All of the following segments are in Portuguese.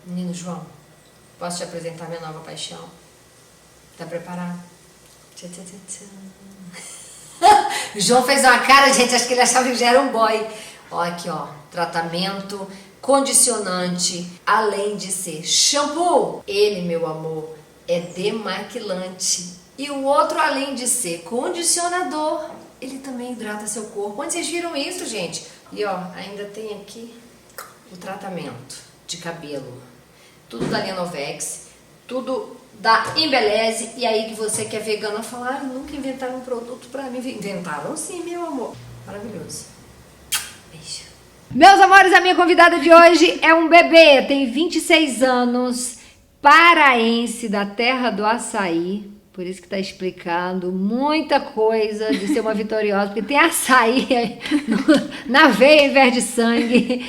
Menino João, posso te apresentar minha nova paixão? Tá preparado? Tchá, tchá, tchá, tchá. O João fez uma cara, gente, acho que ele achava que já era um boy. Ó, aqui, ó, tratamento condicionante, além de ser shampoo. Ele, meu amor, é demaquilante. E o outro, além de ser condicionador, ele também hidrata seu corpo. Onde vocês viram isso, gente? E ó, ainda tem aqui o tratamento de cabelo. Tudo da Lenovex, tudo da Embeleze. E aí que você que é vegana fala, ah, nunca inventaram um produto pra mim. Inventaram sim, meu amor. Maravilhoso. Beijo. Meus amores, a minha convidada de hoje é um bebê, tem 26 anos, paraense da terra do açaí. Por isso que tá explicando muita coisa de ser uma vitoriosa, porque tem açaí na veia em vez de sangue.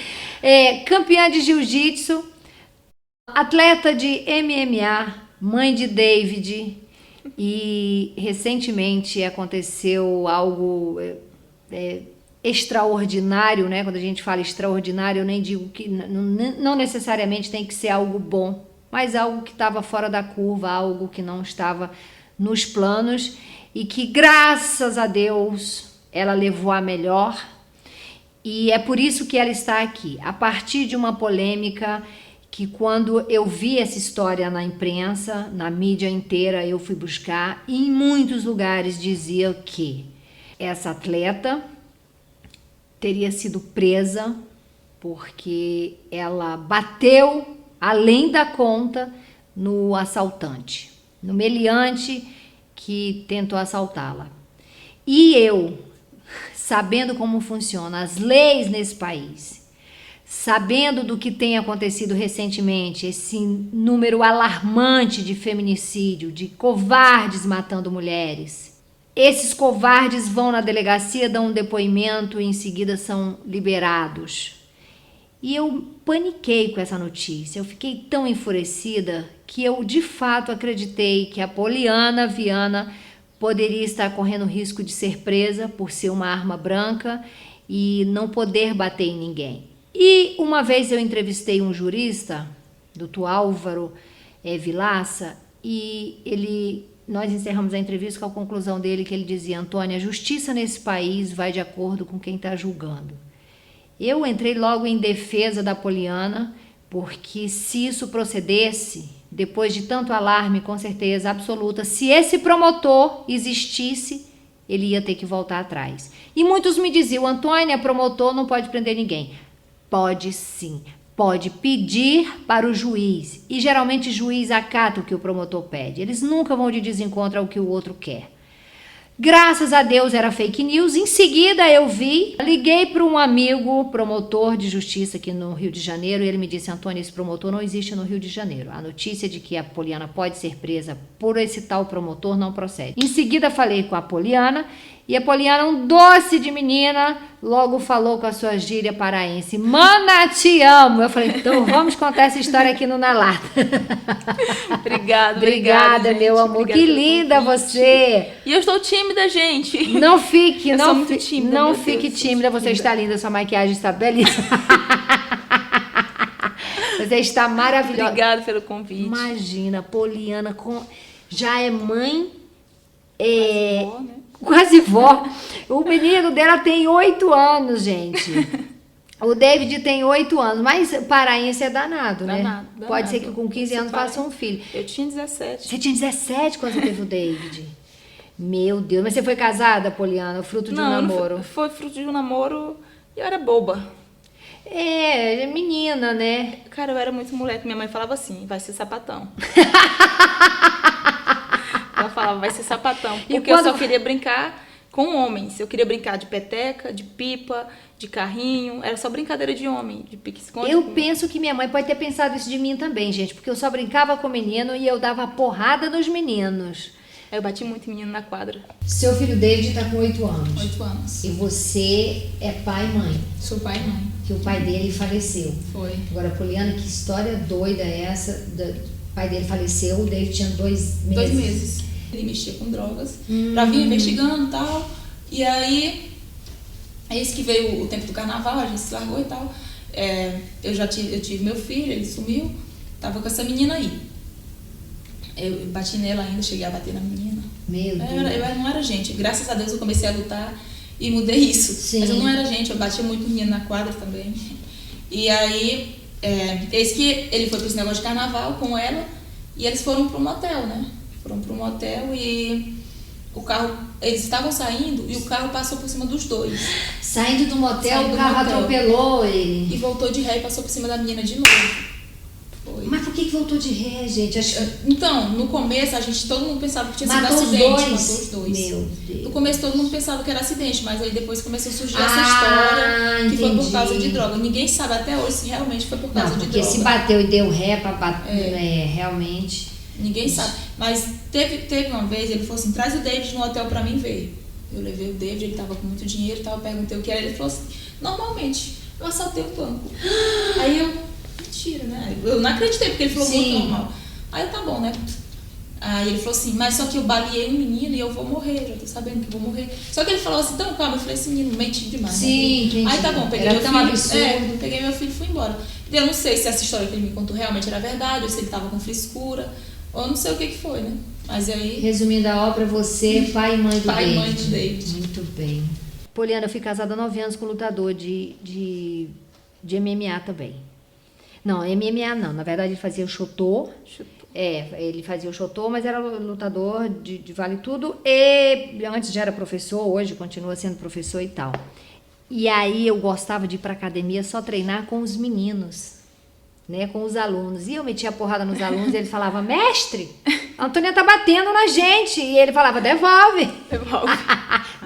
Campeã de jiu-jitsu, atleta de MMA, mãe de David, e recentemente aconteceu algo extraordinário, né? Quando a gente fala extraordinário, eu nem digo que não necessariamente tem que ser algo bom, mas algo que estava fora da curva, algo que não estava nos planos e que, graças a Deus, ela levou a melhor. E é por isso que ela está aqui, a partir de uma polêmica que, quando eu vi essa história na imprensa, na mídia inteira, eu fui buscar, e em muitos lugares dizia que essa atleta teria sido presa porque ela bateu além da conta no assaltante, no meliante que tentou assaltá-la. E eu, sabendo como funcionam as leis nesse país, sabendo do que tem acontecido recentemente, esse número alarmante de feminicídio, de covardes matando mulheres, esses covardes vão na delegacia, dão um depoimento e em seguida são liberados. E eu paniquei com essa notícia, eu fiquei tão enfurecida que eu de fato acreditei que a Poliana Viana poderia estar correndo risco de ser presa por ser uma arma branca e não poder bater em ninguém. E uma vez eu entrevistei um jurista, Dr. Álvaro Vilaça, e nós encerramos a entrevista com a conclusão dele, que ele dizia: Antônia, a justiça nesse país vai de acordo com quem está julgando. Eu entrei logo em defesa da Poliana, porque se isso procedesse, depois de tanto alarme, com certeza absoluta, se esse promotor existisse, ele ia ter que voltar atrás. E muitos me diziam: Antônia, promotor não pode prender ninguém. Pode sim, pode pedir para o juiz. E geralmente o juiz acata o que o promotor pede. Eles nunca vão de desencontro ao que o outro quer. Graças a Deus era fake news. Em seguida eu liguei para um amigo promotor de justiça aqui no Rio de Janeiro e ele me disse: Antônia, esse promotor não existe no Rio de Janeiro. A notícia de que a Poliana pode ser presa por esse tal promotor não procede. Em seguida falei com a Poliana e a Poliana, um doce de menina, logo falou com a sua gíria paraense: Mana, te amo. Eu falei: então vamos contar essa história aqui no Na Lata. Obrigada, gente, meu amor. Que linda você. E eu estou tímida, gente. Não fique, eu sou muito tímida. Não fique tímida, você está linda, sua maquiagem está belíssima. Você está maravilhosa. Obrigada pelo convite. Imagina, Poliana já é mãe, quase vó, né? Quase vó. O menino dela tem 8 anos, gente. O David tem 8 anos, mas paraense é danado, né? Danado. Pode ser que com 15 anos faça um filho. Eu tinha 17. Você tinha 17 quando você teve o David? Meu Deus, mas você foi casada, Poliana? Fruto de um namoro? Não, foi fruto de um namoro e eu era boba. Menina, né? Cara, eu era muito moleque. Minha mãe falava assim: vai ser sapatão. Ela falava: vai ser sapatão. Porque eu só queria brincar com homens. Eu queria brincar de peteca, de pipa, de carrinho. Era só brincadeira de homem, de pique-esconde. Eu penso que minha mãe pode ter pensado isso de mim também, gente. Porque eu só brincava com menino e eu dava porrada nos meninos. Eu bati muito menino na quadra. Seu filho David tá com 8 anos. 8 anos. E você é pai e mãe. Sou pai e mãe. Que o pai dele faleceu. Foi. Agora, Poliana, que história doida é essa? O pai dele faleceu, o David tinha 2 meses. 2 meses. Ele mexia com drogas, pra vir investigando e tal. E aí, eis que veio o tempo do carnaval, a gente se largou e tal. Eu tive meu filho, ele sumiu. tava com essa menina aí. Eu bati nela ainda, cheguei a bater na menina. Meu Deus. Eu não era gente. Graças a Deus eu comecei a lutar e mudei isso. Sim. Mas eu não era gente, eu batia muito menino na quadra também. E aí, eis que ele foi pra esse negócio de carnaval com ela e eles foram pro motel, né? Foram pro motel e o carro, eles estavam saindo e o carro passou por cima dos dois. Saindo do motel, o carro atropelou ele. E voltou de ré e passou por cima da menina de novo. Foi. Mas por que voltou de ré, gente? Então, no começo, todo mundo pensava que tinha sido acidente. Matou os dois. Meu Deus. No começo, todo mundo pensava que era acidente, mas aí depois começou a surgir essa história que foi por causa de droga. Ninguém sabe até hoje se realmente foi por causa de droga. Porque se bateu e deu ré pra bater, realmente... Ninguém sabe. Mas teve uma vez, ele falou assim, traz o David no hotel pra mim ver. Eu levei o David, ele tava com muito dinheiro, eu perguntei o que era, ele falou assim, normalmente, eu assaltei o banco. Aí eu... Mentira, né? Eu não acreditei, porque ele falou muito normal. Aí tá bom, né? Aí ele falou assim, mas só que eu baleei um menino e eu vou morrer, já tô sabendo que eu vou morrer. Só que ele falou assim, então calma, eu falei, esse menino mente demais. Sim, entendi. Aí tá bom, peguei meu filho e fui embora. Eu não sei se essa história que ele me contou realmente era verdade, ou se ele tava com frescura, ou não sei o que foi, né? Mas aí... Resumindo a obra, você, pai e mãe do David. Pai e mãe do David. Muito bem. Poliana, eu fui casada há 9 anos com um lutador de MMA também. Não, MMA não. Na verdade, ele fazia o Shotô. Ele fazia o Shotô, mas era lutador de vale tudo. E antes já era professor, hoje continua sendo professor e tal. E aí eu gostava de ir pra academia só treinar com os meninos, né? Com os alunos. E eu metia a porrada nos alunos e ele falava, mestre, a Antônia tá batendo na gente. E ele falava, devolve.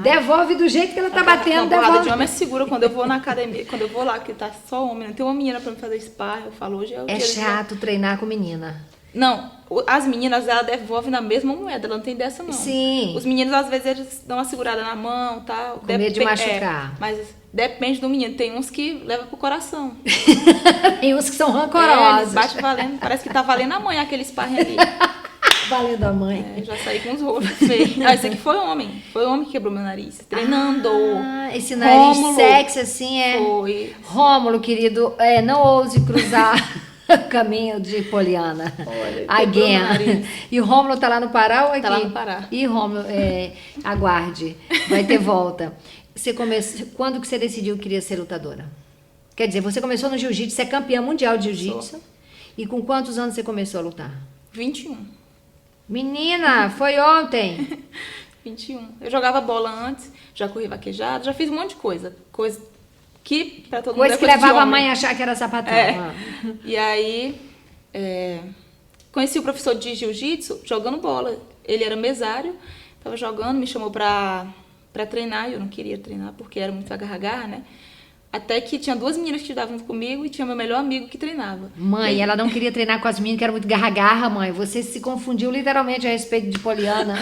Devolve do jeito que ela tá batendo, devolve. Porrada de homem é segura quando eu vou na academia, quando eu vou lá, que tá só homem, não tem uma menina pra me fazer sparring, eu falo, hoje é o dia. É chato treinar com menina. Não, as meninas, ela devolve na mesma moeda, ela não tem dessa não. Sim. Os meninos, às vezes, eles dão uma segurada na mão, tal. Com medo de machucar. Mas depende do menino, tem uns que levam pro coração. Tem uns que são rancorosos. Bate valendo, parece que tá valendo a mãe aquele sparring ali. Valendo a mãe. Já saí com os rolos feios. Esse aqui foi homem que quebrou meu nariz, treinando. Esse nariz Rômulo, sexy assim Foi. Rômulo, querido, não ouse cruzar o caminho de Poliana. Again. E o Rômulo tá lá no Pará ou aqui? Tá lá no Pará. E Rômulo, aguarde, vai ter volta. Quando que você decidiu que queria ser lutadora? Quer dizer, você começou no jiu-jitsu, você é campeã mundial de jiu-jitsu. E com quantos anos você começou a lutar? 21. Menina, foi ontem. 21. Eu jogava bola antes, já corri vaquejado, já fiz um monte de coisa. Coisa que pra todo mundo é coisa que levava a mãe a achar que era sapatão. E aí, conheci o professor de jiu-jitsu jogando bola. Ele era mesário, tava jogando, me chamou pra treinar, e eu não queria treinar porque era muito agarra-agarra, né? Até que tinha 2 meninas que estudavam comigo e tinha meu melhor amigo que treinava. Mãe, ela não queria treinar com as meninas que eram muito garra-garra, mãe. Você se confundiu literalmente a respeito de Poliana.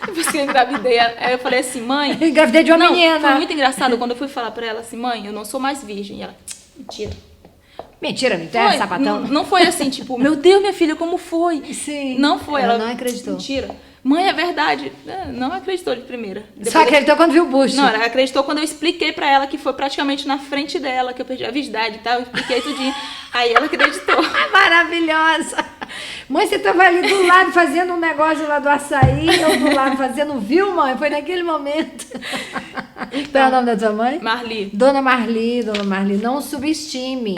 Depois que eu engravidei, aí eu falei assim, mãe... Engravidei de uma menina. Foi muito engraçado quando eu fui falar pra ela assim, mãe, eu não sou mais virgem. E ela, mentira. Mentira, não é sapatão? Não foi assim, tipo, meu Deus, minha filha, como foi? Sim. Não foi. Ela não acreditou. Mentira. Mãe, é verdade. Não acreditou de primeira. Depois só acreditou quando viu o bucho. Não, ela acreditou quando eu expliquei pra ela que foi praticamente na frente dela que eu perdi a virgindade e tal. Eu expliquei tudinho. Aí ela acreditou. Maravilhosa. Mãe, você tava ali do lado fazendo um negócio lá do açaí, ou do lado fazendo, viu, mãe? Foi naquele momento. Então, qual é o nome da sua mãe? Marli. Dona Marli, não subestime.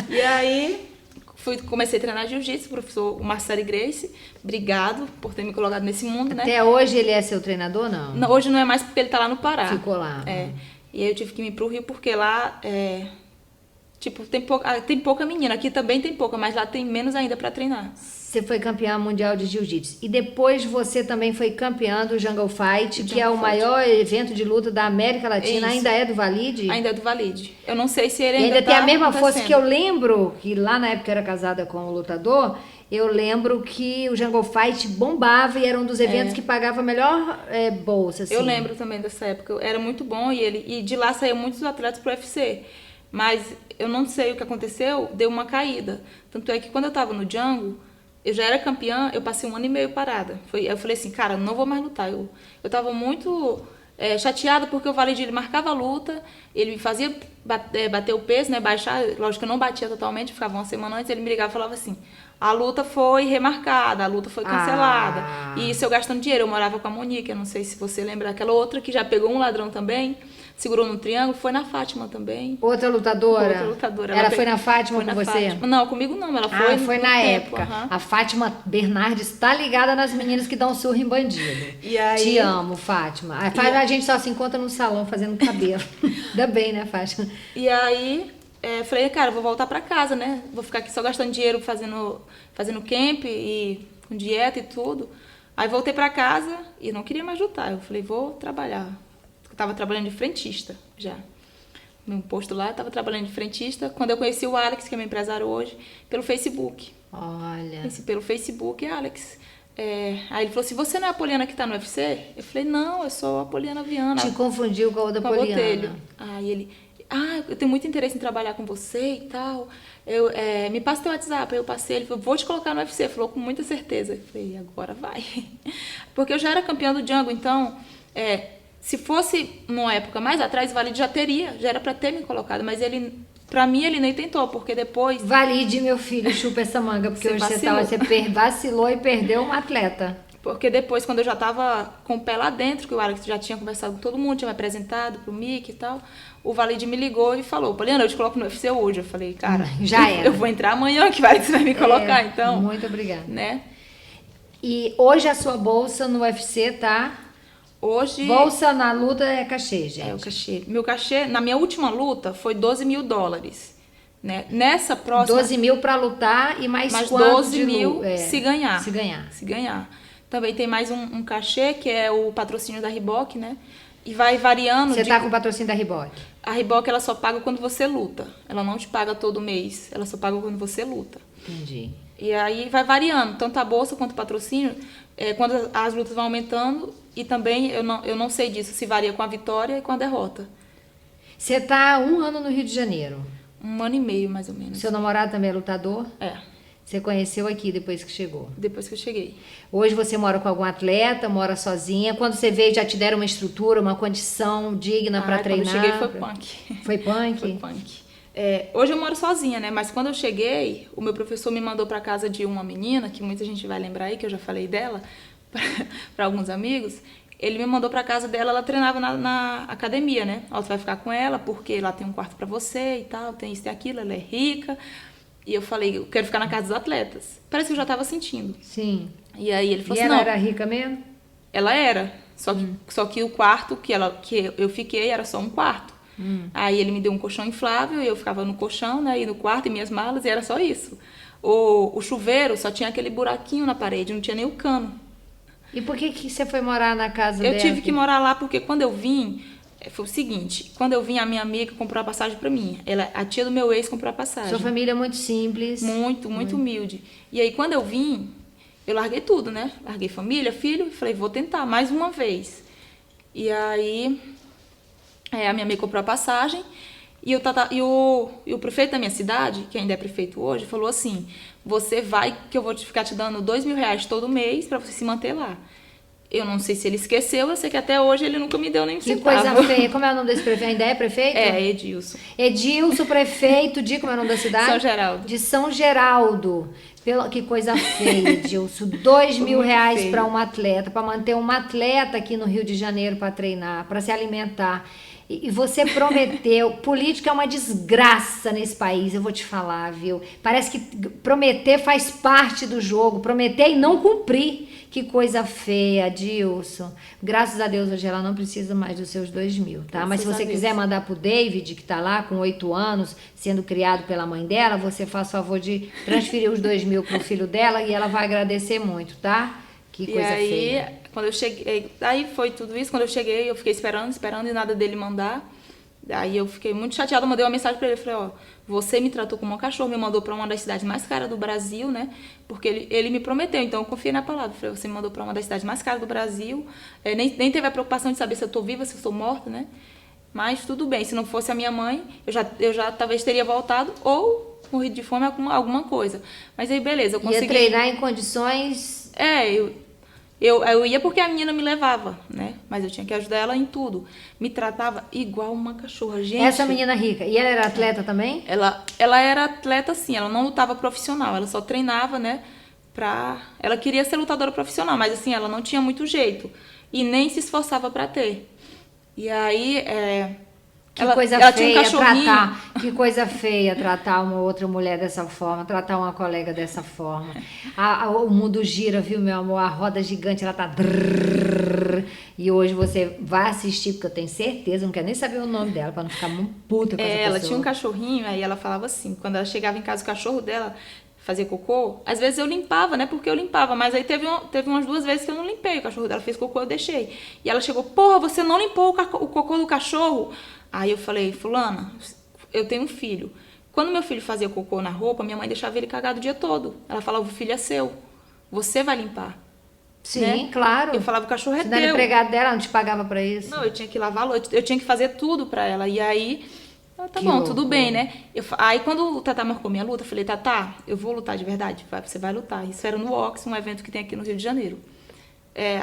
E aí... comecei a treinar jiu-jitsu, o professor Marcelo Grace, obrigado por ter me colocado nesse mundo, né? Até hoje ele é seu treinador, não? Não, hoje não é mais porque ele tá lá no Pará. Ficou lá. E aí eu tive que ir pro Rio porque lá, tipo, tem pouca menina. Aqui também tem pouca, mas lá tem menos ainda pra treinar. Você foi campeã mundial de jiu-jitsu. E depois você também foi campeã do Jungle Fight, que é o maior evento de luta da América Latina. Isso. Ainda é do Valide? Ainda é do Valide. Eu não sei se ele ainda ainda tem a mesma acontecendo. força que eu lembro, que lá na época eu era casada com um lutador, eu lembro que o Jungle Fight bombava e era um dos eventos que pagava a melhor bolsa. Assim. Eu lembro também dessa época. Era muito bom e de lá saíam muitos atletas pro UFC. Mas eu não sei o que aconteceu, deu uma caída. Tanto é que quando eu tava no Jungle... Eu já era campeã, eu passei 1 ano e meio parada. Eu falei assim, cara, não vou mais lutar. Eu tava muito chateada porque o Valide ele marcava a luta, ele me fazia bater o peso, né, baixar, lógico que eu não batia totalmente, ficava uma semana antes, ele me ligava e falava assim, a luta foi remarcada, a luta foi cancelada, e isso eu gastando dinheiro, eu morava com a Monique, eu não sei se você lembra daquela outra que já pegou um ladrão também, segurou no triângulo, foi na Fátima também. Outra lutadora? Outra lutadora. Ela foi na Fátima com você? Fátima. Não, comigo não, ela foi foi na tempo, época. A Fátima Bernardes está ligada nas meninas que dão surra em bandido. E aí... Te amo, Fátima. A gente só se encontra no salão fazendo cabelo. Ainda bem, né, Fátima? E aí, falei, cara, vou voltar pra casa, né? Vou ficar aqui só gastando dinheiro fazendo camp e com dieta e tudo. Aí voltei pra casa e não queria mais lutar. Eu falei, vou trabalhar. Eu tava trabalhando de frentista já. No posto lá, eu tava trabalhando de frentista. Quando eu conheci o Alex, que é meu empresário hoje, pelo Facebook. Olha. Conheci pelo Facebook, Alex. Aí ele falou assim, você não é a Poliana que tá no UFC? Eu falei, não, eu sou a Poliana Viana. Te confundiu com a outra Poliana. Botelho. Aí ele, eu tenho muito interesse em trabalhar com você e tal. Me passa teu WhatsApp. Aí eu passei, ele falou, vou te colocar no UFC. Ele falou com muita certeza. Eu falei, agora vai. Porque eu já era campeã do Django, então... se fosse numa época mais atrás, o Valide já era pra ter me colocado, mas pra mim ele nem tentou, porque depois... Valide, meu filho, chupa essa manga, porque hoje você vacilou e perdeu um atleta. Porque depois, quando eu já tava com o pé lá dentro, que o Alex já tinha conversado com todo mundo, tinha me apresentado pro Mickey e tal, o Valide me ligou e falou, Poliana, eu te coloco no UFC hoje. Eu falei, cara, já era. Eu vou entrar amanhã que o Alex vai me colocar, então... Muito obrigada. Né? E hoje a sua bolsa no UFC tá... Hoje... Bolsa na luta é cachê, gente. O cachê. Meu cachê, na minha última luta, foi $12 mil. Né? Nessa próxima... 12 mil pra lutar e mais quanto 12 mil se ganhar. Se ganhar. Também tem mais um cachê, que é o patrocínio da Reebok, né? E vai variando... Você tá com o patrocínio da Reebok? A Reebok, ela só paga quando você luta. Ela não te paga todo mês. Ela só paga quando você luta. Entendi. E aí vai variando, tanto a bolsa quanto o patrocínio, quando as lutas vão aumentando, e também eu não sei disso, se varia com a vitória e com a derrota. Você tá há 1 ano no Rio de Janeiro? 1 ano e meio, mais ou menos. Seu namorado também é lutador? É. Você conheceu aqui depois que chegou? Depois que eu cheguei. Hoje você mora com algum atleta, mora sozinha? Quando você veio, já te deram uma estrutura, uma condição digna para treinar? Quando eu cheguei foi punk. Foi punk? Foi punk. Hoje eu moro sozinha, né? Mas quando eu cheguei, o meu professor me mandou para casa de uma menina, que muita gente vai lembrar aí, que eu já falei dela, para alguns amigos. Ele me mandou para casa dela, ela treinava na academia, né? Ó, você vai ficar com ela, porque lá tem um quarto para você e tal, tem isso e aquilo, ela é rica. E eu falei, eu quero ficar na casa dos atletas. Parece que eu já estava sentindo. Sim. E aí ele falou assim, ela não. Era rica mesmo? Ela era. Só que o quarto que eu fiquei era só um quarto. Aí ele me deu um colchão inflável e eu ficava no colchão, né? E no quarto, e minhas malas, e era só isso. O chuveiro só tinha aquele buraquinho na parede, não tinha nem o cano. E por que você foi morar na casa dela? Eu tive que morar lá porque quando eu vim, foi o seguinte, quando eu vim, a minha amiga comprou a passagem pra mim. A tia do meu ex comprou a passagem. Sua família é muito simples. Muito humilde. E aí, quando eu vim, eu larguei tudo, né? Larguei família, filho, e falei, vou tentar mais uma vez. E aí, a minha amiga comprou a passagem e o prefeito da minha cidade, que ainda é prefeito hoje, falou assim, você vai, que eu vou ficar te dando R$2 mil todo mês pra você se manter lá. Eu não sei se ele esqueceu, eu sei que até hoje ele nunca me deu nem um centavo. Que coisa feia. Como é o nome desse prefeito? Ainda é prefeito? Edilson. Edilson, prefeito de, como é o nome da cidade? São Geraldo. De São Geraldo. Que coisa feia, Edilson. R$2 mil para um atleta, para manter um atleta aqui no Rio de Janeiro para treinar, para se alimentar. E você prometeu, política é uma desgraça nesse país, eu vou te falar, viu? Parece que prometer faz parte do jogo, prometer e não cumprir. Que coisa feia, Dilson. Graças a Deus hoje ela não precisa mais dos seus 2 mil, tá? Mas se você quiser mandar pro David, que tá lá com 8 anos, sendo criado pela mãe dela, você faz favor de transferir os 2 mil pro filho dela e ela vai agradecer muito, tá? Que coisa feia. Quando eu cheguei, aí foi tudo isso. Quando eu cheguei, eu fiquei esperando e nada dele mandar. Daí eu fiquei muito chateada, mandei uma mensagem pra ele, falei, você me tratou como um cachorro, me mandou pra uma das cidades mais caras do Brasil, né? Porque ele me prometeu, então eu confiei na palavra. Falei, você me mandou pra uma das cidades mais caras do Brasil, nem teve a preocupação de saber se eu tô viva, se eu tô morta, né? Mas tudo bem, se não fosse a minha mãe, eu já talvez teria voltado ou morrido de fome, alguma coisa. Mas aí beleza, eu consegui... Ia treinar em condições... Eu ia porque a menina me levava, né? Mas eu tinha que ajudar ela em tudo. Me tratava igual uma cachorra, gente. Essa menina rica. E ela era atleta também? Ela era atleta, sim. Ela não lutava profissional. Ela só treinava, né? Ela queria ser lutadora profissional, mas assim, ela não tinha muito jeito. E nem se esforçava pra ter. E aí, Que ela coisa tinha um feia cachorrinho. tratar. Que coisa feia tratar uma outra mulher dessa forma, tratar uma colega dessa forma. O mundo gira, viu, meu amor? A roda gigante, ela tá. Drrr, e hoje você vai assistir, porque eu tenho certeza, não quero nem saber o nome dela, pra não ficar muito puta com essa pessoa. Ela tinha um cachorrinho, aí ela falava assim, quando ela chegava em casa, o cachorro dela fazia cocô, às vezes eu limpava, né, porque eu limpava, mas aí teve umas 2 vezes que eu não limpei, o cachorro dela fez cocô, eu deixei. E ela chegou, porra, você não limpou o cocô do cachorro? Aí eu falei, fulana, eu tenho um filho. Quando meu filho fazia cocô na roupa, minha mãe deixava ele cagado o dia todo. Ela falava, o filho é seu, você vai limpar. Sim, né? claro. Eu falava, o cachorro é Você não era teu. empregado dela, não te pagava pra isso? Não, eu tinha que lavá-lo, eu tinha que fazer tudo pra ela. E aí, tá Que bom, loucura. tudo bem, né? Aí quando o Tatá marcou minha luta, eu falei, Tatá, eu vou lutar de verdade? Você vai lutar. Isso era no Ox, um evento que tem aqui no Rio de Janeiro.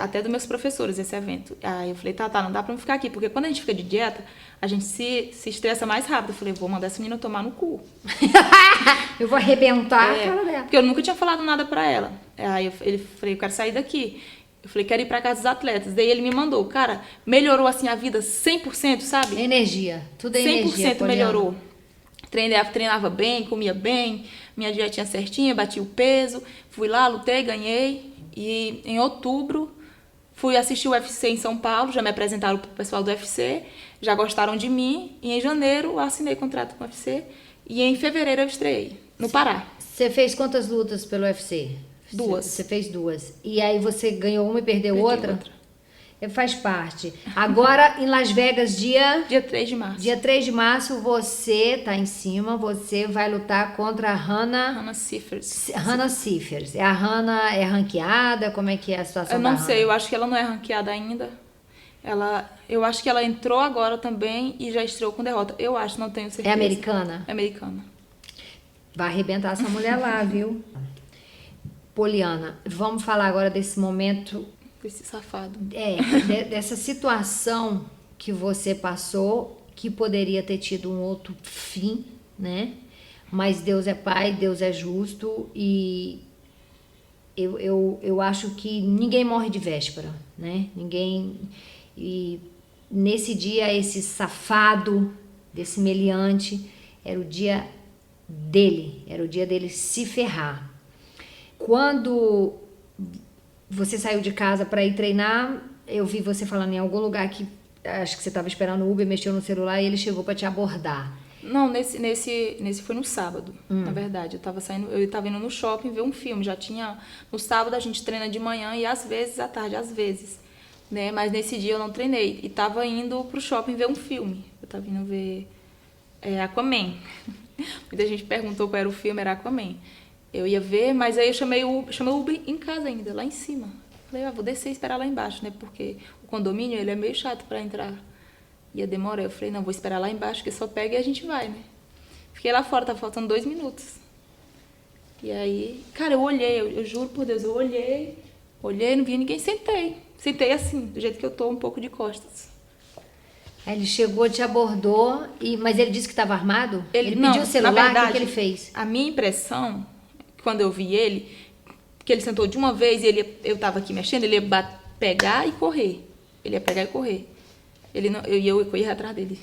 Até dos meus professores, esse evento. Aí eu falei, Tatá, não dá pra eu ficar aqui, porque quando a gente fica de dieta, a gente se estressa mais rápido. Eu falei, vou mandar essa menina tomar no cu. Eu vou arrebentar a cara dela. Porque eu nunca tinha falado nada pra ela. Aí ele falei, eu quero sair daqui. Eu falei, quero ir pra casa dos atletas. Daí ele me mandou, cara, melhorou assim a vida 100%, sabe? Energia, tudo é energia. 100% melhorou. Treinava bem, comia bem, minha dietinha certinha, bati o peso. Fui lá, lutei, ganhei. E em outubro fui assistir o UFC em São Paulo, já me apresentaram pro pessoal do UFC, já gostaram de mim. E em janeiro eu assinei contrato com o UFC. E em fevereiro eu estreiei, no Pará. Você fez quantas lutas pelo UFC? 2. Você fez 2. E aí você ganhou uma e perdeu Perdi outra? Faz parte. Agora, em Las Vegas, dia 3 de março. Dia 3 de março, você tá em cima, você vai lutar contra a Hannah Cifers. Hannah Cifers. A Hannah é ranqueada? Como é que é a situação Eu da não Hannah? sei, eu acho que ela não é ranqueada ainda. Eu acho que ela entrou agora também e já estreou com derrota. Eu acho, não tenho certeza. É americana? É americana. Vai arrebentar essa mulher lá, viu? Poliana, vamos falar agora desse momento, Esse safado. dessa situação que você passou, que poderia ter tido um outro fim, né? Mas Deus é Pai, Deus é justo e eu acho que ninguém morre de véspera, né? Ninguém... E nesse dia, esse safado, desse meliante, era o dia dele se ferrar. Quando você saiu de casa para ir treinar, eu vi você falando em algum lugar que acho que você estava esperando o Uber, mexeu no celular e ele chegou para te abordar. Não, nesse foi no sábado, na verdade. Eu tava indo no shopping ver um filme. Já tinha. No sábado a gente treina de manhã e às vezes à tarde, às vezes. Né? Mas nesse dia eu não treinei. E tava indo pro shopping ver um filme. Eu tava indo ver Aquaman. Muita gente perguntou qual era o filme, era Aquaman. Eu ia ver, mas aí eu chamei o Uber em casa ainda, lá em cima. Falei, vou descer e esperar lá embaixo, né? Porque o condomínio, ele é meio chato pra entrar. Ia demorar. Eu falei, não, vou esperar lá embaixo, que só pega e a gente vai, né? Fiquei lá fora, tava faltando 2 minutos. E aí, cara, eu olhei, eu juro por Deus, eu olhei, não vi ninguém, sentei assim, do jeito que eu tô, um pouco de costas. Aí ele chegou, te abordou, mas ele disse que estava armado? Ele não, pediu o celular, na verdade, o que ele fez? A minha impressão, quando eu vi ele, que ele sentou de uma vez e eu tava aqui mexendo, ele ia pegar e correr. Ele ia pegar e correr. Eu ia atrás dele.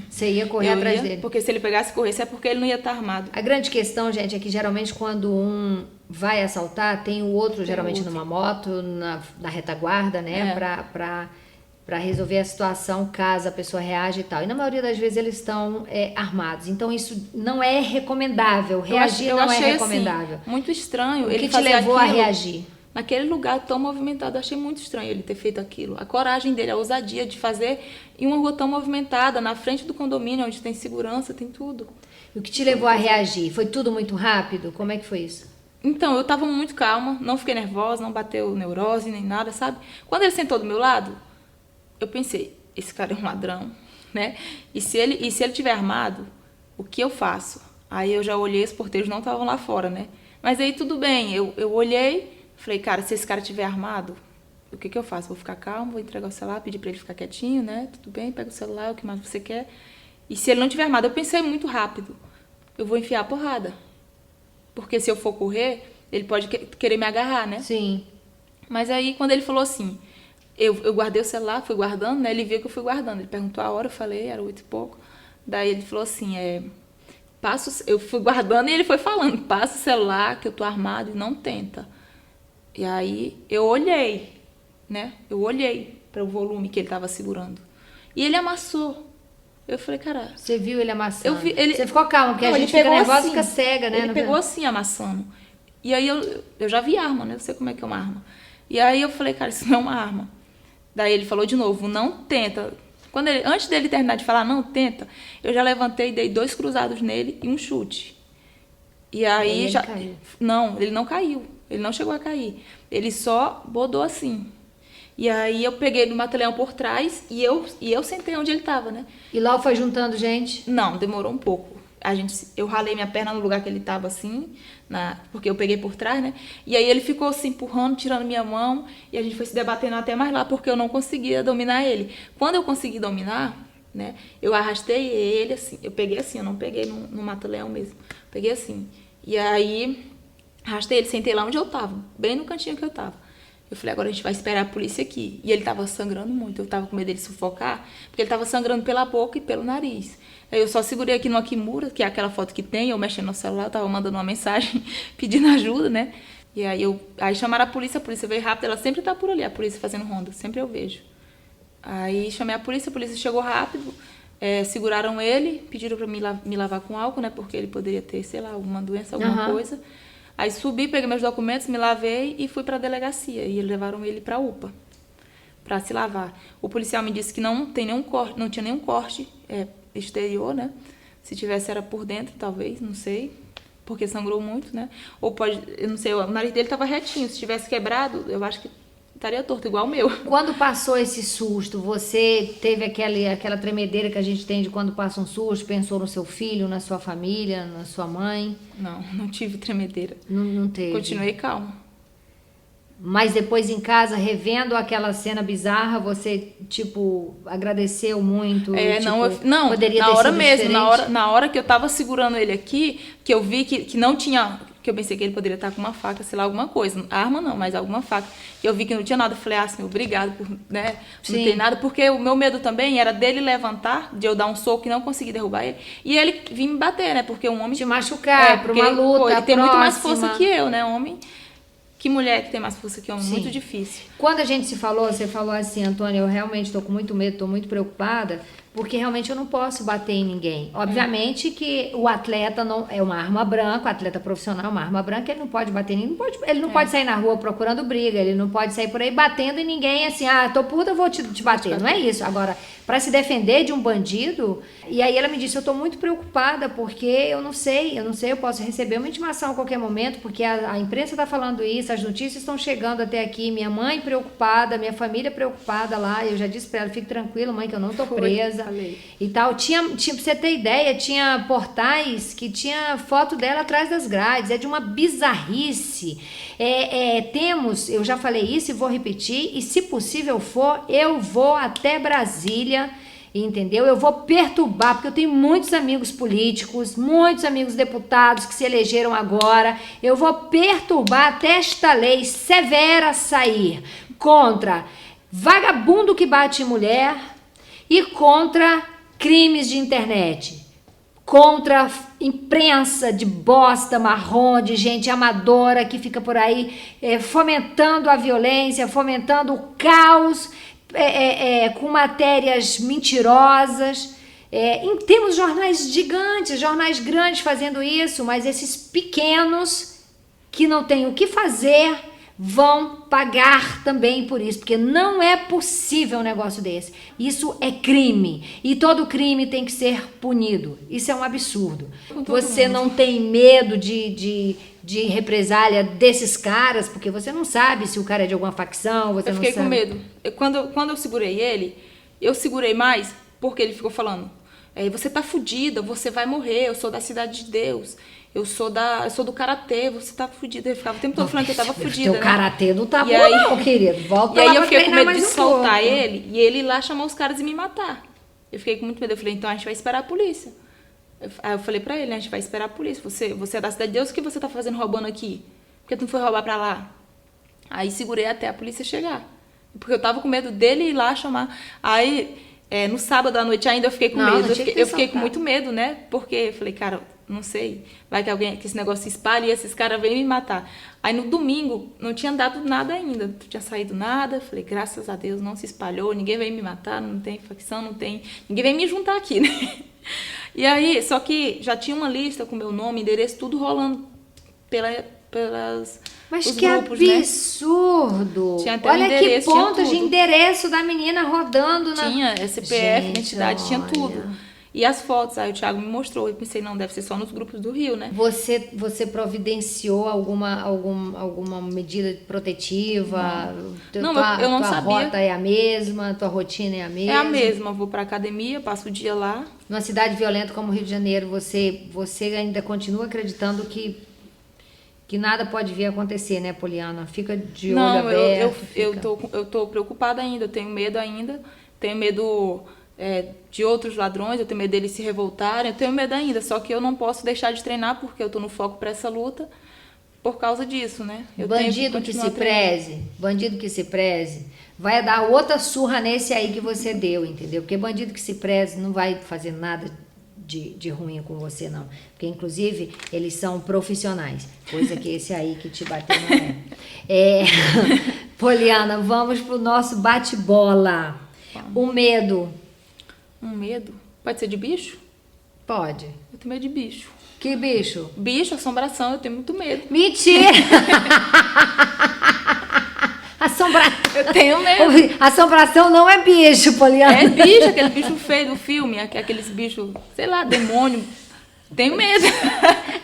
Você ia correr atrás dele? Porque se ele pegasse e corresse, é porque ele não ia estar armado. A grande questão, gente, é que geralmente quando um vai assaltar, tem o outro geralmente numa moto, na retaguarda, né? Pra resolver a situação caso a pessoa reaja e tal. E na maioria das vezes eles estão armados. Então isso não é recomendável. Reagir não é recomendável. Assim, muito estranho. O que te levou a reagir? Naquele lugar tão movimentado, eu achei muito estranho ele ter feito aquilo. A coragem dele, a ousadia de fazer em uma rua tão movimentada, na frente do condomínio, onde tem segurança, tem tudo. E o que te levou a reagir? Foi tudo muito rápido? Como é que foi isso? Então, eu tava muito calma, não fiquei nervosa, não bateu neurose nem nada, sabe? Quando ele sentou do meu lado, eu pensei, esse cara é um ladrão, né? E se ele tiver armado, o que eu faço? Aí eu já olhei, os porteiros não estavam lá fora, né? Mas aí tudo bem, eu olhei, falei, cara, se esse cara tiver armado, o que eu faço? Vou ficar calmo, vou entregar o celular, pedir pra ele ficar quietinho, né? Tudo bem, pega o celular, o que mais você quer. E se ele não tiver armado, eu pensei muito rápido. Eu vou enfiar a porrada. Porque se eu for correr, ele pode querer me agarrar, né? Sim. Mas aí, quando ele falou assim, eu guardei o celular, fui guardando, né? Ele viu que eu fui guardando. Ele perguntou a hora, eu falei, era 8 e pouco. Daí ele falou assim, eu fui guardando e ele foi falando, passa o celular que eu tô armado e não tenta. E aí eu olhei, né? Eu olhei para o volume que ele tava segurando. E ele amassou. Eu falei, cara... Você viu ele amassando? Eu vi, ele... Você ficou calmo, porque não, a gente fica nervosa e fica cega, né? Ele pegou assim, amassando. E aí eu já vi arma, né? Eu sei como é que é uma arma. E aí eu falei, cara, isso não é uma arma. Daí ele falou de novo, não tenta. Antes dele terminar de falar, não tenta, eu já levantei e dei 2 cruzados nele e um chute. E aí ele já... caiu. Não, ele não caiu. Ele não chegou a cair. Ele só bodou assim. E aí eu peguei do mata-leão por trás e eu sentei onde ele tava, né? E lá foi juntando gente? Não, demorou um pouco. Eu ralei minha perna no lugar que ele tava assim, porque eu peguei por trás, né? E aí ele ficou se empurrando, tirando minha mão, e a gente foi se debatendo até mais lá, porque eu não conseguia dominar ele. Quando eu consegui dominar, né? Eu arrastei ele assim, eu peguei assim, eu não peguei no mata-leão mesmo. Peguei assim. E aí arrastei ele, sentei lá onde eu tava, bem no cantinho que eu tava. Eu falei, agora a gente vai esperar a polícia aqui. E ele tava sangrando muito, eu tava com medo dele sufocar, porque ele tava sangrando pela boca e pelo nariz. Aí eu só segurei aqui no Akimura, que é aquela foto que tem, eu mexendo no celular, eu tava mandando uma mensagem pedindo ajuda, né? E aí chamaram a polícia veio rápido, ela sempre tá por ali, a polícia fazendo ronda, sempre eu vejo. Aí chamei a polícia chegou rápido, seguraram ele, pediram pra me lavar com álcool, né? Porque ele poderia ter, sei lá, alguma doença, alguma coisa. Aí subi, peguei meus documentos, me lavei e fui pra delegacia. E levaram ele pra UPA, pra se lavar. O policial me disse que não tinha nenhum corte exterior, né? Se tivesse era por dentro, talvez, não sei. Porque sangrou muito, né? Ou eu não sei, o nariz dele tava retinho. Se tivesse quebrado, eu acho que estaria torto, igual o meu. Quando passou esse susto, você teve aquela tremedeira que a gente tem de quando passa um susto? Pensou no seu filho, na sua família, na sua mãe? Não tive tremedeira. Não teve. Continuei calma. Mas depois em casa, revendo aquela cena bizarra, você, tipo, agradeceu muito? Não, poderia na ter hora sido mesmo, diferente? na hora que eu tava segurando ele aqui, que eu vi que não tinha... Que eu pensei que ele poderia estar com uma faca, sei lá, alguma coisa. Arma não, mas alguma faca. Que eu vi que não tinha nada. Eu falei, Senhor, obrigado por, né? Não tem nada. Porque o meu medo também era dele levantar, de eu dar um soco e não conseguir derrubar ele. E ele vir me bater, né? Porque um homem... Te machucar pra uma luta ele tem muito mais próxima. força que eu, né? Homem... Que mulher que tem mais força que homem? Sim. Muito difícil. Quando a gente se falou, você falou assim, Antônia, eu realmente estou com muito medo, estou muito preocupada, porque realmente eu não posso bater em ninguém. Obviamente que o atleta não é uma arma branca, o atleta profissional é uma arma branca, ele não pode bater em ninguém, ele não pode sair na rua procurando briga, ele não pode sair por aí batendo em ninguém assim, tô puta, eu vou te bater. Não é isso. Agora, para se defender de um bandido, e aí ela me disse, eu estou muito preocupada, porque eu não sei, eu posso receber uma intimação a qualquer momento, porque a imprensa está falando isso, as notícias estão chegando até aqui, minha mãe preocupada, minha família preocupada lá, eu já disse para ela, fique tranquila, mãe, que eu não tô presa. Falei. E tal, tinha, pra você ter ideia, tinha portais que tinha foto dela atrás das grades, é de uma bizarrice. Temos, eu já falei isso e vou repetir, e se possível for, eu vou até Brasília, entendeu? Eu vou perturbar, porque eu tenho muitos amigos políticos, muitos amigos deputados que se elegeram agora, eu vou perturbar até esta lei severa sair contra vagabundo que bate em mulher e contra crimes de internet, contra imprensa de bosta marrom, de gente amadora que fica por aí fomentando a violência, fomentando o caos, com matérias mentirosas. Temos jornais gigantes, jornais grandes fazendo isso, mas esses pequenos que não têm o que fazer vão pagar também por isso, porque não é possível um negócio desse. Isso é crime, e todo crime tem que ser punido. Isso é um absurdo. Você não tem medo de represália desses caras, porque você não sabe se o cara é de alguma facção, você não sabe. Eu fiquei com medo. Quando eu segurei ele, eu segurei mais porque ele ficou falando, você tá fudida, você vai morrer, eu sou da Cidade de Deus. eu sou do karatê, você tá fudida. Eu ficava o tempo todo falando que eu tava fudida, Teu karatê não tá bom aí, não, querido. Volta e lá aí eu pra fiquei com treinar medo de mais um soltar pouco. ele e ele ir lá chamar os caras e me matar. Eu fiquei com muito medo. Eu falei, então a gente vai esperar a polícia. Aí eu falei pra ele, né, a gente vai esperar a polícia. Você é da Cidade de Deus, o que você tá fazendo roubando aqui? Por que tu não foi roubar pra lá? Aí segurei até a polícia chegar. Porque eu tava com medo dele ir lá chamar. Aí, no sábado à noite ainda eu fiquei com medo. Eu fiquei com muito medo, né? Porque eu falei, cara, não sei. Vai que esse negócio se espalhe e esses caras vêm me matar. Aí no domingo não tinha dado nada ainda. Não tinha saído nada. Eu falei, graças a Deus, não se espalhou. Ninguém veio me matar, não tem facção, não tem... Ninguém veio me juntar aqui, né? E aí, só que já tinha uma lista com meu nome, endereço, tudo rolando pelas... Mas os que grupos, absurdo! Né? Tinha até Olha endereço, que pontos de endereço da menina rodando na... Tinha CPF, identidade, tinha tudo. E as fotos, aí o Thiago me mostrou. Eu pensei, não, deve ser só nos grupos do Rio, né? Você providenciou alguma medida protetiva? Não, eu não sabia. Tua rota é a mesma? Tua rotina é a mesma? É a mesma. Eu vou pra academia, passo o dia lá. Numa cidade violenta como o Rio de Janeiro, você ainda continua acreditando que nada pode vir a acontecer, né, Poliana? Fica de olho aberto. Eu tô preocupada ainda, eu tenho medo ainda. Tenho medo de outros ladrões, eu tenho medo deles se revoltarem, eu tenho medo ainda. Só que eu não posso deixar de treinar porque eu tô no foco pra essa luta por causa disso, né? Bandido que se preze, vai dar outra surra nesse aí que você deu, entendeu? Porque bandido que se preze não vai fazer nada de ruim com você, não. Porque, inclusive, eles são profissionais. Coisa que esse aí que te bateu não é. Poliana, vamos pro nosso bate-bola. O medo. Um medo? Pode ser de bicho? Pode. Eu tenho medo de bicho. Que bicho? Bicho, assombração, eu tenho muito medo. Mentira! Eu tenho medo. Assombração não é bicho, Poliana. É bicho, aquele bicho feio do filme, aqueles bichos, sei lá, demônio. Tenho medo.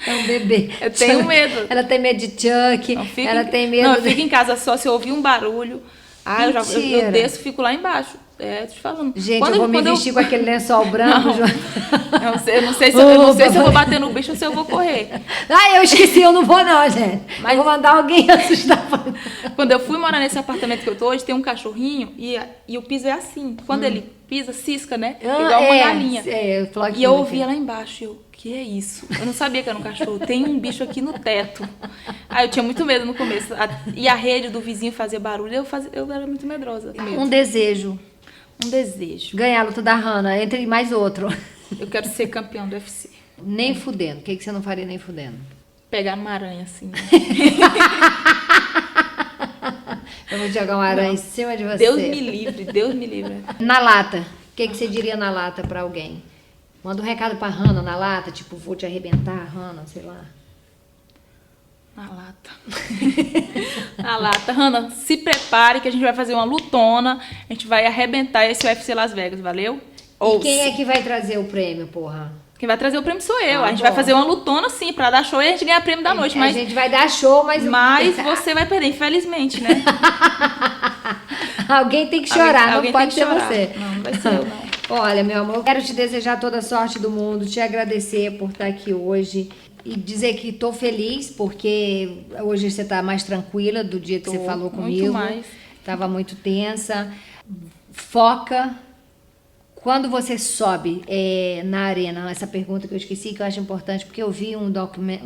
É um bebê. Eu tenho medo. Ela tem medo de Chuck. Ela tem medo. Não, eu fico em casa só se eu ouvir um barulho. Eu desço, fico lá embaixo. Tô te falando. Gente, eu vou me vestir com aquele lençol branco. Eu não sei se eu vou bater no bicho ou se eu vou correr. Eu esqueci, eu não vou não, gente. Mas eu vou mandar alguém assustar. Quando eu fui morar nesse apartamento que eu tô hoje, tem um cachorrinho e o piso é assim. Quando ele pisa, cisca, né? Igual uma galinha. E eu ouvia lá embaixo. O que é isso? Eu não sabia que era um cachorro. Tem um bicho aqui no teto. Eu tinha muito medo no começo. E a rede do vizinho fazia barulho. Eu era muito medrosa. Um desejo. Um desejo. Ganhar a luta da Hannah, entre mais outro. Eu quero ser campeão do UFC. Nem fudendo. O que você não faria nem fudendo? Pegar uma aranha assim. Né? Eu vou jogar uma aranha em cima de você. Deus me livre, Deus me livre. Na lata. O que você diria na lata pra alguém? Manda um recado pra Hannah na lata, tipo, vou te arrebentar, Hannah, sei lá. Na lata. Na lata. Hannah, se prepare que a gente vai fazer uma lutona. A gente vai arrebentar esse UFC Las Vegas, valeu? E quem é que vai trazer o prêmio, porra? Quem vai trazer o prêmio sou eu. A gente vai fazer uma lutona, sim, pra dar show e a gente ganhar prêmio da noite. Mas a gente vai dar show, mas você vai perder, infelizmente, né? Alguém tem que chorar, não pode ser você. Não vai ser eu, não. Olha, meu amor, eu quero te desejar toda a sorte do mundo, te agradecer por estar aqui hoje e dizer que tô feliz porque hoje você tá mais tranquila do dia que você falou comigo. Muito mais. Tava muito tensa. Foca. Quando você sobe na arena, essa pergunta que eu esqueci, que eu acho importante, porque eu vi um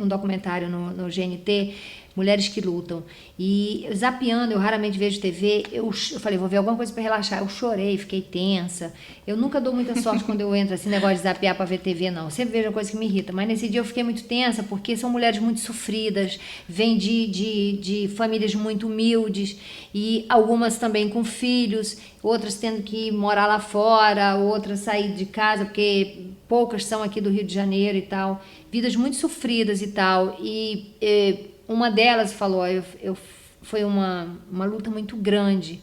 documentário no GNT, Mulheres que Lutam, e zapeando, eu raramente vejo TV, eu falei, vou ver alguma coisa para relaxar, eu chorei, fiquei tensa, eu nunca dou muita sorte quando eu entro assim, negócio de zapear para ver TV, não, eu sempre vejo uma coisa que me irrita, mas nesse dia eu fiquei muito tensa, porque são mulheres muito sofridas, vêm de famílias muito humildes, e algumas também com filhos, outras tendo que morar lá fora, outras sair de casa, porque poucas são aqui do Rio de Janeiro e tal, vidas muito sofridas e tal, e uma delas falou, foi uma luta muito grande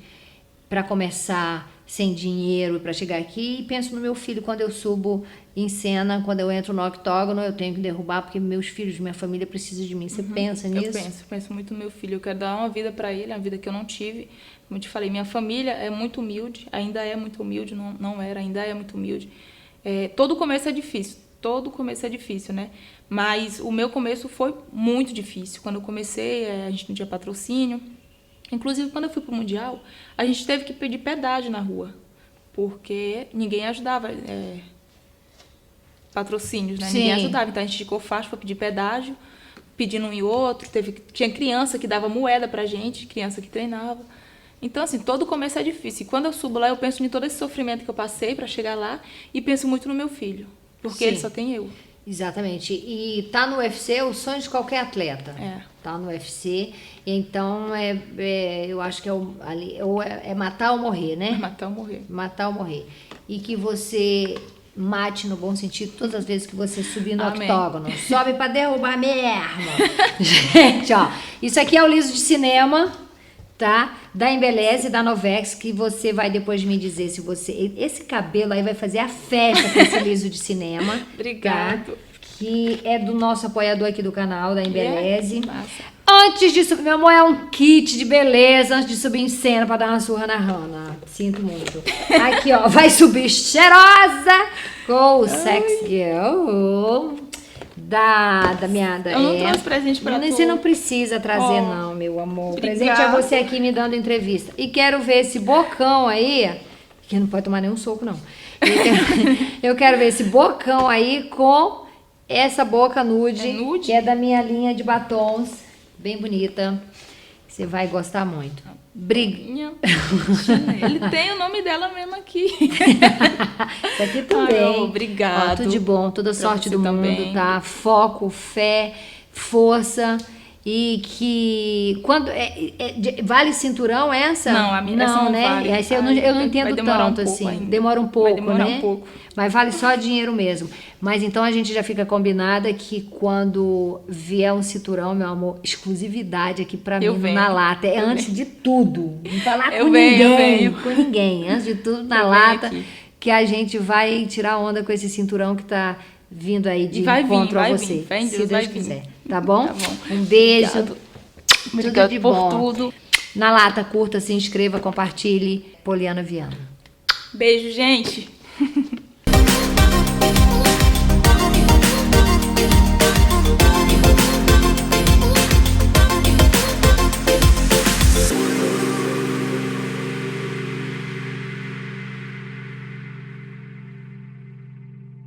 para começar sem dinheiro para chegar aqui, e penso no meu filho quando eu subo em cena, quando eu entro no octógono, eu tenho que derrubar porque meus filhos, minha família precisa de mim. Você pensa nisso? Eu penso muito no meu filho, eu quero dar uma vida para ele, uma vida que eu não tive. Como eu te falei, minha família é muito humilde, ainda é muito humilde, não era, ainda é muito humilde. Todo começo é difícil. todo começo é difícil, né? Mas o meu começo foi muito difícil. Quando eu comecei, a gente não tinha patrocínio. Inclusive, quando eu fui pro Mundial, a gente teve que pedir pedágio na rua, porque ninguém ajudava, patrocínios, né? Sim. Ninguém ajudava. Então, a gente ficou fácil para pedir pedágio, pedindo um e outro. Tinha criança que dava moeda pra gente, criança que treinava. Então, assim, todo começo é difícil. E quando eu subo lá, eu penso em todo esse sofrimento que eu passei para chegar lá e penso muito no meu filho, porque Sim. ele só tem eu. Exatamente. E tá no UFC é o sonho de qualquer atleta. Tá no UFC. Então, eu acho que é matar ou morrer, né? Matar ou morrer. Matar ou morrer. E que você mate no bom sentido todas as vezes que você subir no Amém. octógono. Sobe pra derrubar mesmo. Gente, ó. Isso aqui é o liso de cinema, tá? Da Embeleze, da Novex, que você vai depois me dizer se você... Esse cabelo aí vai fazer a festa com esse liso de cinema. Obrigado. Tá? Que é do nosso apoiador aqui do canal, da Embeleze. Massa. Antes de subir, meu amor, é um kit de beleza antes de subir em cena pra dar uma surra na Hannah. Sinto muito. Aqui, ó, vai subir cheirosa com o Sex Girl da minha... Eu não trouxe presente pra tu. Você não precisa trazer, não, meu amor. O presente é Obrigada. você aqui me dando entrevista. E quero ver esse bocão aí, que não pode tomar nenhum soco, não. Eu quero ver esse bocão aí com essa boca nude, nude? que é da minha linha de batons. Bem bonita. Você vai gostar muito. Ele tem o nome dela mesmo aqui. Isso aqui também. Ai, obrigado. Ó, tudo de bom, toda sorte do também. mundo, tá? Foco, fé, força. E que quando vale cinturão essa? Não, a minha essa não né? vale. Essa eu não entendo vai demorar tanto um pouco assim. ainda. Demora um pouco, Vai demorar né? um pouco. Mas vale só dinheiro mesmo. Mas então a gente já fica combinada que quando vier um cinturão, meu amor, exclusividade aqui pra mim venho. na lata. É Eu antes venho. de tudo. Não falar Eu com venho, ninguém. eu venho. Com ninguém. Antes de tudo na Eu venho lata. aqui. Que a gente vai tirar onda com esse cinturão que tá vindo aí de Vai vir, encontro a vai você. vir. Fé em Se Deus, Deus vai vir. quiser. Tá bom? Tá bom. Um beijo. Obrigado. Tudo Obrigado de por bom. tudo. Na lata, curta, se inscreva, compartilhe. Poliana Viana. Beijo, gente.